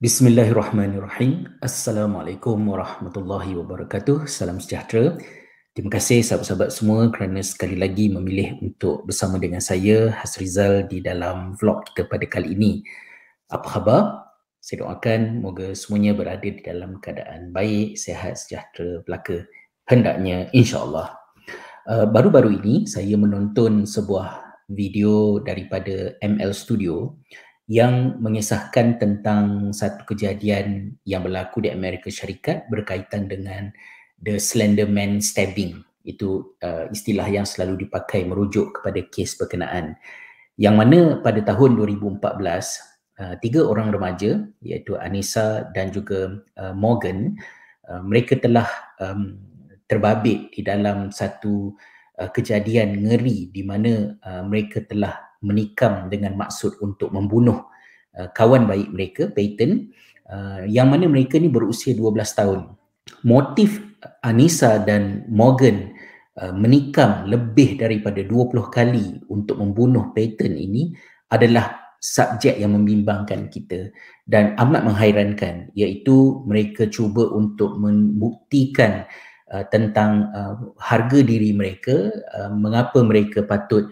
Bismillahirrahmanirrahim. Assalamualaikum warahmatullahi wabarakatuh. Salam sejahtera. Terima kasih sahabat-sahabat semua kerana sekali lagi memilih untuk bersama dengan saya Hasrizal di dalam vlog kita pada kali ini. Apa khabar? Saya doakan moga semuanya berada di dalam keadaan baik, sihat, sejahtera, belaka. Hendaknya insya-Allah. Baru-baru ini saya menonton sebuah video daripada ML Studio yang mengisahkan tentang satu kejadian yang berlaku di Amerika Syarikat berkaitan dengan the Slender Man stabbing. Itu istilah yang selalu dipakai merujuk kepada kes berkenaan. Yang mana pada tahun 2014, tiga orang remaja iaitu Anissa dan juga Morgan, mereka telah terbabit di dalam satu kejadian ngeri di mana mereka telah menikam dengan maksud untuk membunuh kawan baik mereka, Peyton, yang mana mereka ni berusia 12 tahun. Motif Anissa dan Morgan menikam lebih daripada 20 kali untuk membunuh Peyton ini adalah subjek yang membimbangkan kita dan amat menghairankan, iaitu mereka cuba untuk membuktikan tentang harga diri mereka, mengapa mereka patut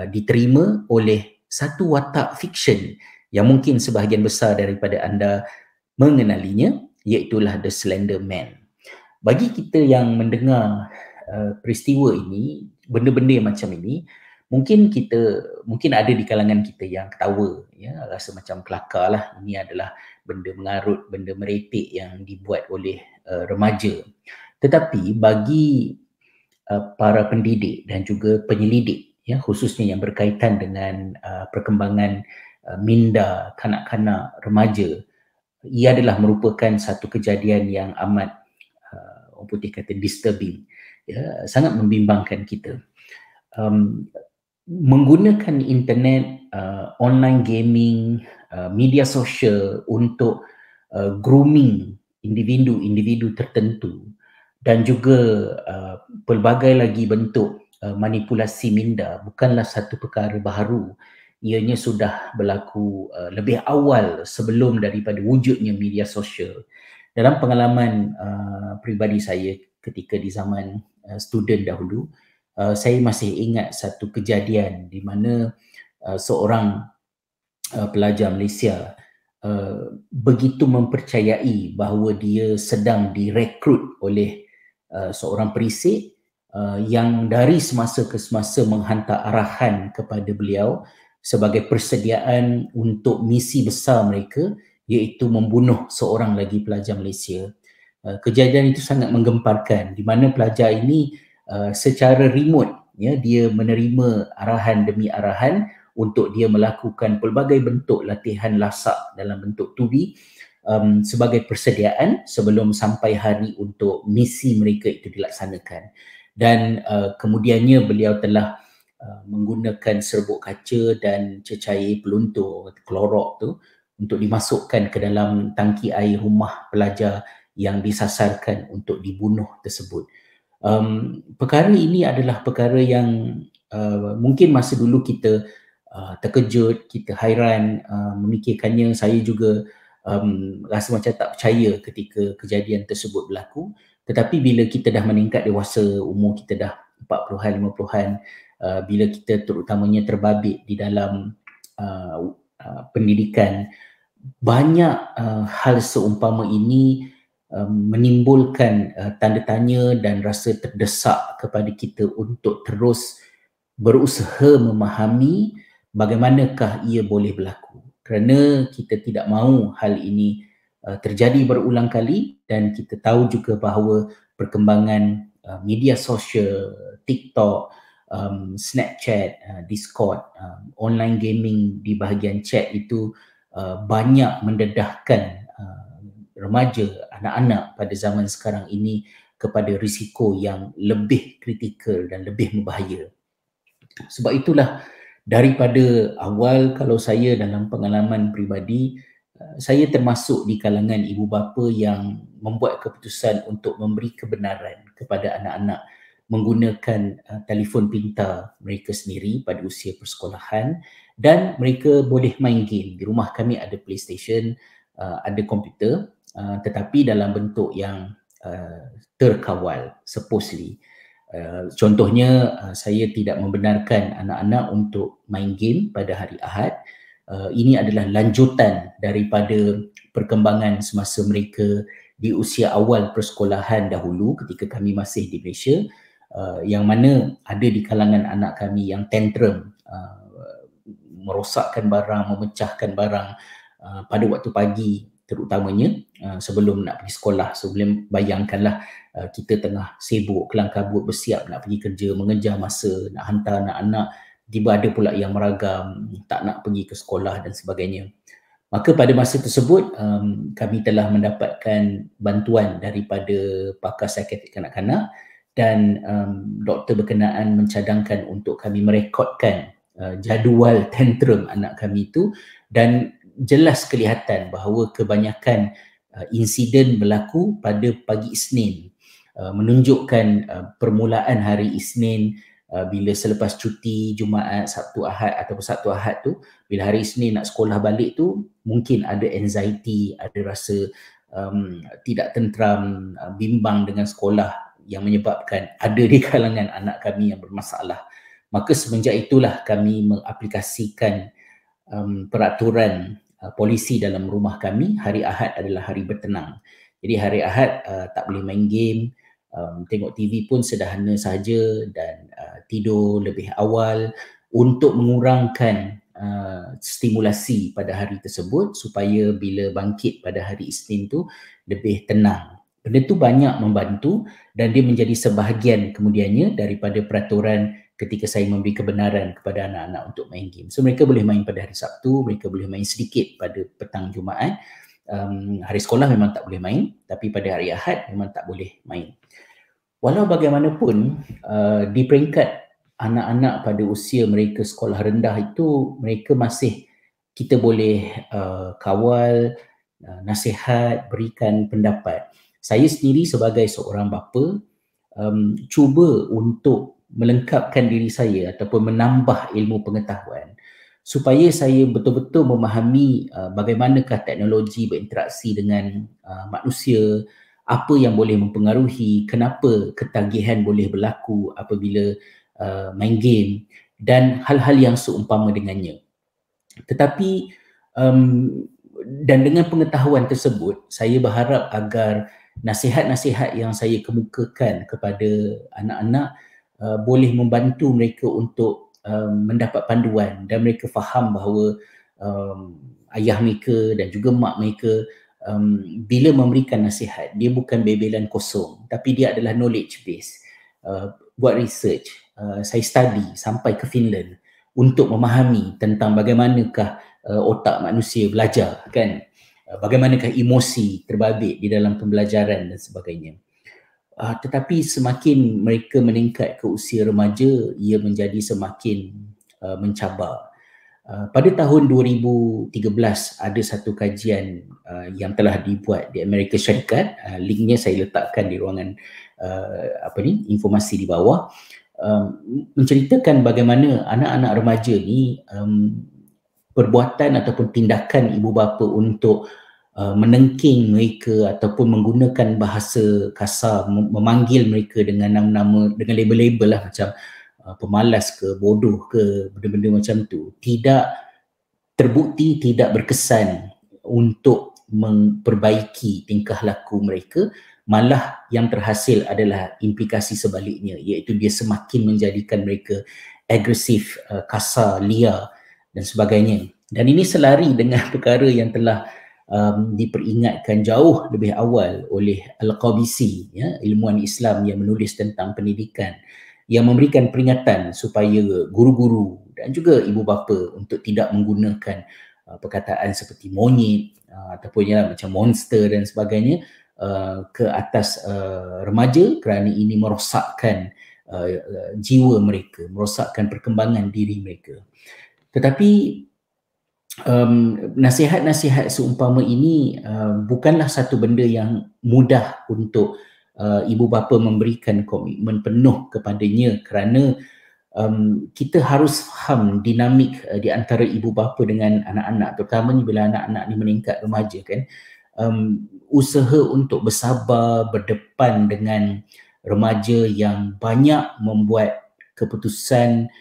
diterima oleh satu watak fiksyen yang mungkin sebahagian besar daripada anda mengenalinya, iaitulah The Slender Man. Bagi kita yang mendengar peristiwa ini, benda-benda yang macam ini, mungkin ada di kalangan kita yang ketawa, ya, rasa macam kelakar lah, ini adalah benda mengarut, benda merepek yang dibuat oleh remaja. Tetapi bagi para pendidik dan juga penyelidik, ya, khususnya yang berkaitan dengan perkembangan minda kanak-kanak remaja, ia adalah merupakan satu kejadian yang amat orang putih kata disturbing, ya, sangat membimbangkan kita. Menggunakan internet, online gaming, media sosial untuk grooming individu-individu tertentu dan juga pelbagai lagi bentuk manipulasi minda bukanlah satu perkara baharu. Ianya sudah berlaku lebih awal sebelum daripada wujudnya media sosial. Dalam pengalaman peribadi saya ketika di zaman student dahulu, saya masih ingat satu kejadian di mana seorang pelajar Malaysia begitu mempercayai bahawa dia sedang direkrut oleh seorang perisik yang dari semasa ke semasa menghantar arahan kepada beliau sebagai persediaan untuk misi besar mereka, iaitu membunuh seorang lagi pelajar Malaysia. Kejadian itu sangat menggemparkan di mana pelajar ini secara remote, ya, dia menerima arahan demi arahan untuk dia melakukan pelbagai bentuk latihan lasak dalam bentuk 2B sebagai persediaan sebelum sampai hari untuk misi mereka itu dilaksanakan. Dan kemudiannya beliau telah menggunakan serbuk kaca dan cecair peluntur, klorok tu, untuk dimasukkan ke dalam tangki air rumah pelajar yang disasarkan untuk dibunuh tersebut. Perkara ini adalah perkara yang mungkin masa dulu kita terkejut, kita hairan memikirkannya. Saya juga rasa macam tak percaya ketika kejadian tersebut berlaku. Tetapi bila kita dah meningkat dewasa, umur kita dah 40-an, 50-an, bila kita terutamanya terbabit di dalam pendidikan, banyak hal seumpama ini menimbulkan tanda tanya dan rasa terdesak kepada kita untuk terus berusaha memahami bagaimanakah ia boleh berlaku, kerana kita tidak mahu hal ini terjadi berulang kali. Dan kita tahu juga bahawa perkembangan media sosial, TikTok, Snapchat, Discord, online gaming di bahagian chat itu banyak mendedahkan remaja, anak-anak pada zaman sekarang ini kepada risiko yang lebih kritikal dan lebih membahaya. Sebab itulah daripada awal, kalau saya dalam pengalaman peribadi, saya termasuk di kalangan ibu bapa yang membuat keputusan untuk memberi kebenaran kepada anak-anak menggunakan telefon pintar mereka sendiri pada usia persekolahan, dan mereka boleh main game. Di rumah kami ada PlayStation, ada komputer, tetapi dalam bentuk yang terkawal, supposedly. Contohnya, saya tidak membenarkan anak-anak untuk main game pada hari Ahad. Ini adalah lanjutan daripada perkembangan semasa mereka di usia awal persekolahan dahulu ketika kami masih di Malaysia, yang mana ada di kalangan anak kami yang tantrum, merosakkan barang, memecahkan barang pada waktu pagi terutamanya, sebelum nak pergi sekolah. So boleh bayangkanlah, kita tengah sibuk, kelang kabut, bersiap nak pergi kerja, mengejar masa, nak hantar anak-anak, tiba ada pula yang meragam, tak nak pergi ke sekolah dan sebagainya. Maka pada masa tersebut, kami telah mendapatkan bantuan daripada pakar psikiatrik kanak-kanak, dan doktor berkenaan mencadangkan untuk kami merekodkan jadual tantrum anak kami itu, dan jelas kelihatan bahawa kebanyakan insiden berlaku pada pagi Isnin, menunjukkan permulaan hari Isnin, bila selepas cuti Jumaat, Sabtu Ahad ataupun Sabtu Ahad tu, bila hari Isnin nak sekolah balik tu, mungkin ada anxiety, ada rasa tidak tenteram, bimbang dengan sekolah, yang menyebabkan ada di kalangan anak kami yang bermasalah. Maka semenjak itulah kami mengaplikasikan peraturan polisi dalam rumah kami. Hari Ahad adalah hari bertenang. Jadi hari Ahad tak boleh main game, tengok TV pun sederhana saja, dan tidur lebih awal untuk mengurangkan stimulasi pada hari tersebut, supaya bila bangkit pada hari Isnin tu lebih tenang. Benda tu banyak membantu, dan dia menjadi sebahagian kemudiannya daripada peraturan ketika saya memberi kebenaran kepada anak-anak untuk main game. So mereka boleh main pada hari Sabtu, mereka boleh main sedikit pada petang Jumaat. Hari sekolah memang tak boleh main, tapi pada hari Ahad memang tak boleh main. Walau bagaimanapun, di peringkat anak-anak pada usia mereka sekolah rendah itu, mereka masih kita boleh kawal, nasihat, berikan pendapat. Saya sendiri sebagai seorang bapa, cuba untuk melengkapkan diri saya ataupun menambah ilmu pengetahuan supaya saya betul-betul memahami bagaimanakah teknologi berinteraksi dengan manusia, apa yang boleh mempengaruhi, kenapa ketagihan boleh berlaku apabila main game, dan hal-hal yang seumpama dengannya. Tetapi dan dengan pengetahuan tersebut, saya berharap agar nasihat-nasihat yang saya kemukakan kepada anak-anak boleh membantu mereka untuk mendapat panduan, dan mereka faham bahawa ayah mereka dan juga mak mereka bila memberikan nasihat, dia bukan bebelan kosong, tapi dia adalah knowledge base. Buat research, saya study sampai ke Finland untuk memahami tentang bagaimanakah otak manusia belajar, kan, bagaimanakah emosi terbabit di dalam pembelajaran dan sebagainya. Tetapi semakin mereka meningkat ke usia remaja, ia menjadi semakin mencabar. Pada tahun 2013 ada satu kajian yang telah dibuat di Amerika Syarikat, linknya saya letakkan di ruangan informasi di bawah, menceritakan bagaimana anak-anak remaja ni perbuatan ataupun tindakan ibu bapa untuk menengking mereka ataupun menggunakan bahasa kasar, memanggil mereka dengan nama-nama, dengan label-label lah, macam pemalas ke, bodoh ke, benda-benda macam tu, tidak terbukti, tidak berkesan untuk memperbaiki tingkah laku mereka. Malah yang terhasil adalah implikasi sebaliknya, iaitu dia semakin menjadikan mereka agresif, kasar, liar dan sebagainya. Dan ini selari dengan perkara yang telah diperingatkan jauh lebih awal oleh Al-Qabisi, ya, ilmuwan Islam yang menulis tentang pendidikan, yang memberikan peringatan supaya guru-guru dan juga ibu bapa untuk tidak menggunakan perkataan seperti monyet ataupun ya, macam monster dan sebagainya ke atas remaja, kerana ini merosakkan jiwa mereka, merosakkan perkembangan diri mereka. Tetapi nasihat-nasihat seumpama ini bukanlah satu benda yang mudah untuk ibu bapa memberikan komitmen penuh kepadanya, kerana kita harus faham dinamik di antara ibu bapa dengan anak-anak, terutamanya bila anak-anak ni meningkat remaja kan. Usaha untuk bersabar berdepan dengan remaja yang banyak membuat keputusan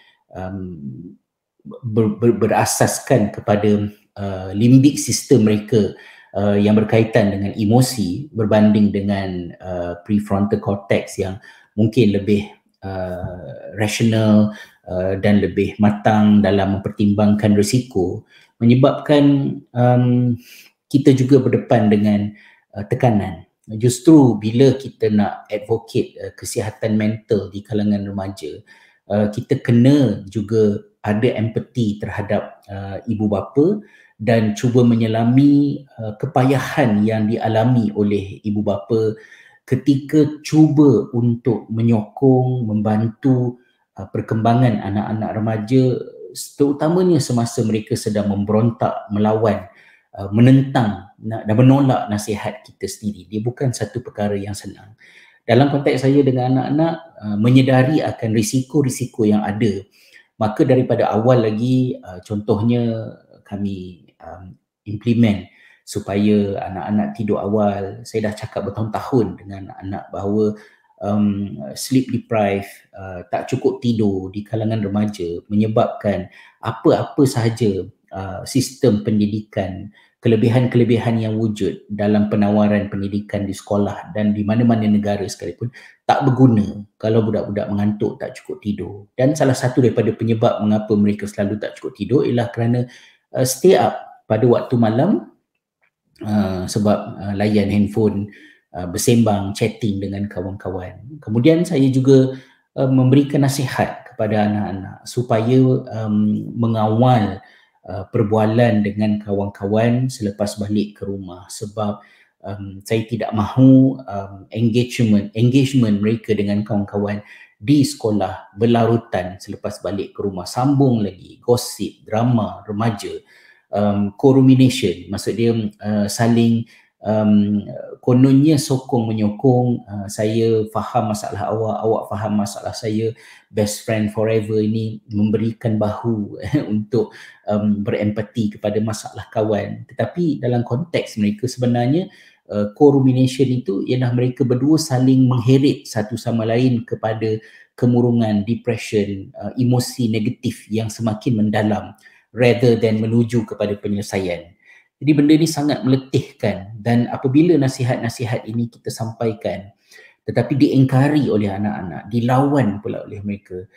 berasaskan kepada limbik sistem mereka yang berkaitan dengan emosi berbanding dengan prefrontal cortex yang mungkin lebih rasional dan lebih matang dalam mempertimbangkan risiko, menyebabkan kita juga berdepan dengan tekanan. Justru bila kita nak advocate kesihatan mental di kalangan remaja, kita kena juga ada empati terhadap ibu bapa dan cuba menyelami kepayahan yang dialami oleh ibu bapa ketika cuba untuk menyokong, membantu perkembangan anak-anak remaja, terutamanya semasa mereka sedang memberontak, melawan, menentang dan menolak nasihat kita sendiri. Dia bukan satu perkara yang senang. Dalam konteks saya dengan anak-anak, menyedari akan risiko-risiko yang ada, maka daripada awal lagi, contohnya kami implement supaya anak-anak tidur awal. Saya dah cakap bertahun-tahun dengan anak bahawa sleep deprived, tak cukup tidur di kalangan remaja menyebabkan apa-apa sahaja sistem pendidikan, kelebihan-kelebihan yang wujud dalam penawaran pendidikan di sekolah dan di mana-mana negara sekalipun tak berguna kalau budak-budak mengantuk, tak cukup tidur. Dan salah satu daripada penyebab mengapa mereka selalu tak cukup tidur ialah kerana stay up pada waktu malam, sebab layan handphone, bersembang, chatting dengan kawan-kawan. Kemudian saya juga memberikan nasihat kepada anak-anak supaya mengawal perbualan dengan kawan-kawan selepas balik ke rumah, sebab saya tidak mahu engagement mereka dengan kawan-kawan di sekolah berlarutan selepas balik ke rumah, sambung lagi gosip, drama remaja, co-rumination, maksud dia saling kononnya sokong menyokong, saya faham masalah awak, awak faham masalah saya, best friend forever ini memberikan bahu untuk berempati kepada masalah kawan. Tetapi dalam konteks mereka sebenarnya co-rumination itu ialah mereka berdua saling mengheret satu sama lain kepada kemurungan, depression, emosi negatif yang semakin mendalam rather than menuju kepada penyelesaian. Jadi benda ni sangat meletihkan, dan apabila nasihat-nasihat ini kita sampaikan tetapi diingkari oleh anak-anak, dilawan pula oleh mereka,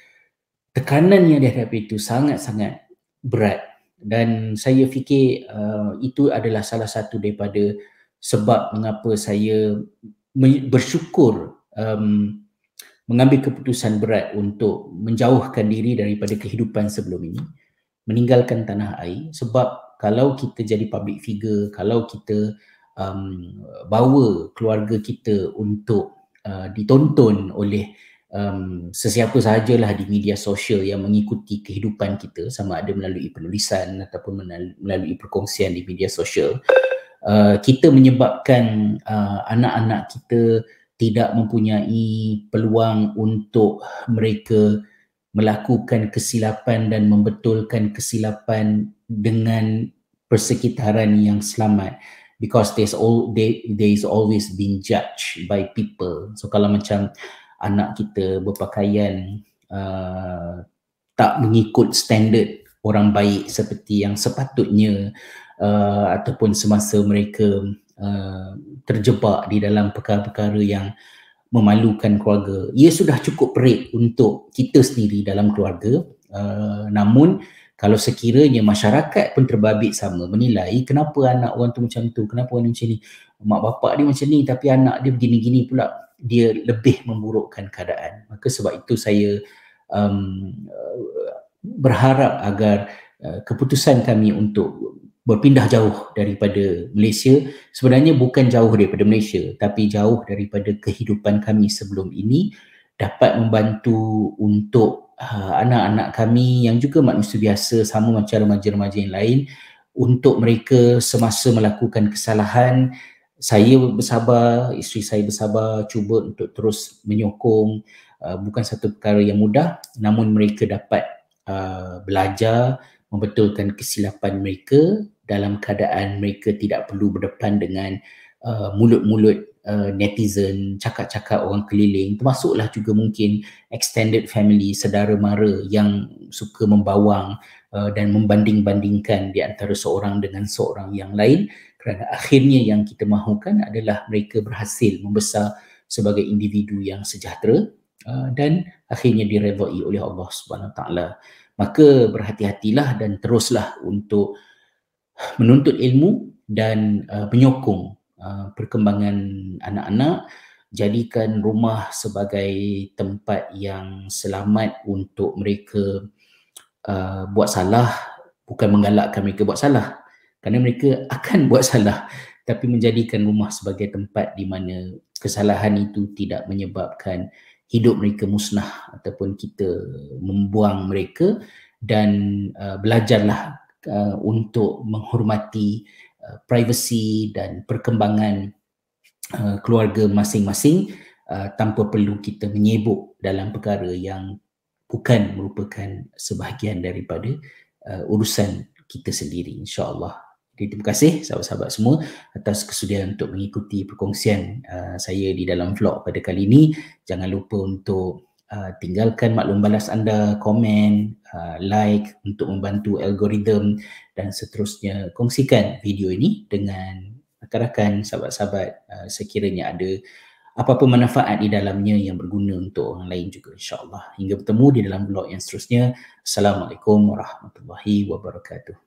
tekanan yang dihadapi itu sangat-sangat berat. Dan saya fikir itu adalah salah satu daripada sebab mengapa saya bersyukur mengambil keputusan berat untuk menjauhkan diri daripada kehidupan sebelum ini, meninggalkan tanah air. Sebab kalau kita jadi public figure, kalau kita bawa keluarga kita untuk ditonton oleh sesiapa sahajalah di media sosial yang mengikuti kehidupan kita, sama ada melalui penulisan ataupun melalui perkongsian di media sosial, kita menyebabkan anak-anak kita tidak mempunyai peluang untuk mereka melakukan kesilapan dan membetulkan kesilapan dengan persekitaran yang selamat, because there is always been judged by people. So kalau macam anak kita berpakaian tak mengikut standard orang baik seperti yang sepatutnya, ataupun semasa mereka terjebak di dalam perkara-perkara yang memalukan keluarga, ia sudah cukup perit untuk kita sendiri dalam keluarga. Namun kalau sekiranya masyarakat pun terbabit sama menilai kenapa anak orang tu macam tu, kenapa orang macam ni, mak bapak dia macam ni tapi anak dia begini-gini pula, dia lebih memburukkan keadaan. Maka sebab itu saya berharap agar keputusan kami untuk berpindah jauh daripada Malaysia sebenarnya bukan jauh daripada Malaysia, tapi jauh daripada kehidupan kami sebelum ini, dapat membantu untuk anak-anak kami yang juga manusia biasa sama macam remaja-remaja yang lain, untuk mereka semasa melakukan kesalahan, saya bersabar, isteri saya bersabar, cuba untuk terus menyokong, bukan satu perkara yang mudah, namun mereka dapat belajar membetulkan kesilapan mereka dalam keadaan mereka tidak perlu berdepan dengan mulut-mulut netizen, cakap-cakap orang keliling, termasuklah juga mungkin extended family, saudara mara yang suka membawang dan membanding-bandingkan di antara seorang dengan seorang yang lain, kerana akhirnya yang kita mahukan adalah mereka berhasil membesar sebagai individu yang sejahtera dan akhirnya diredai oleh Allah Subhanahu Wa Taala. Maka berhati-hatilah dan teruslah untuk menuntut ilmu dan menyokong perkembangan anak-anak. Jadikan rumah sebagai tempat yang selamat untuk mereka buat salah, bukan menggalakkan mereka buat salah, kerana mereka akan buat salah, tapi menjadikan rumah sebagai tempat di mana kesalahan itu tidak menyebabkan hidup mereka musnah ataupun kita membuang mereka. Dan belajarlah untuk menghormati privasi dan perkembangan keluarga masing-masing tanpa perlu kita menyebuk dalam perkara yang bukan merupakan sebahagian daripada urusan kita sendiri, insya-Allah. Jadi terima kasih sahabat-sahabat semua atas kesudian untuk mengikuti perkongsian saya di dalam vlog pada kali ini. Jangan lupa untuk tinggalkan maklum balas anda, komen, like untuk membantu algoritma dan seterusnya. Kongsikan video ini dengan rakan-rakan, sahabat-sahabat sekiranya ada apa-apa manfaat di dalamnya yang berguna untuk orang lain juga, insya-Allah. Hingga bertemu di dalam vlog yang seterusnya. Assalamualaikum warahmatullahi wabarakatuh.